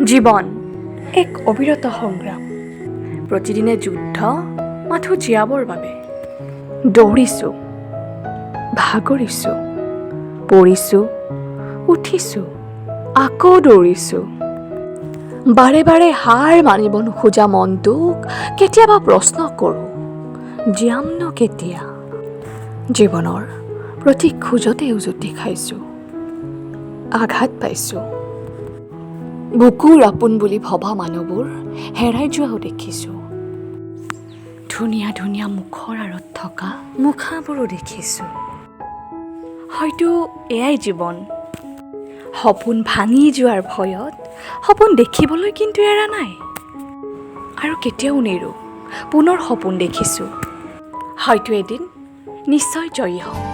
জীৱন এক অবিৰত সংগ্ৰাম। প্ৰতিদিনে যুদ্ধ মাথো জীয়াবৰ বাবে। দৌৰিছোঁ, ভাগৰিছোঁ, পৰিছোঁ, উঠিছোঁ, আকৌ দৌৰিছোঁ। বাৰে বাৰে হাৰ মানিব নোখোজা মনটোক কেতিয়াবা প্ৰশ্ন কৰোঁ, জীয়ামনো কেতিয়া? জীৱনৰ প্ৰতি খোজতে উজুতি খাইছোঁ, আঘাত পাইছোঁ। বুকুৰ আপোন বুলি ভবা মানুহবোৰ হেৰাই যোৱাও দেখিছোঁ। ধুনীয়া ধুনীয়া মুখৰ আঁৰত থকা মুখাবোৰো দেখিছোঁ। হয়তো এয়াই জীৱন। সপোন ভাঙি যোৱাৰ ভয়ত সপোন দেখিবলৈ কিন্তু এৰা নাই। আৰু কেতিয়াও নেৰোঁ, পুনৰ সপোন দেখিছোঁ। হয়তো এদিন নিশ্চয় জয়ী হ'ম।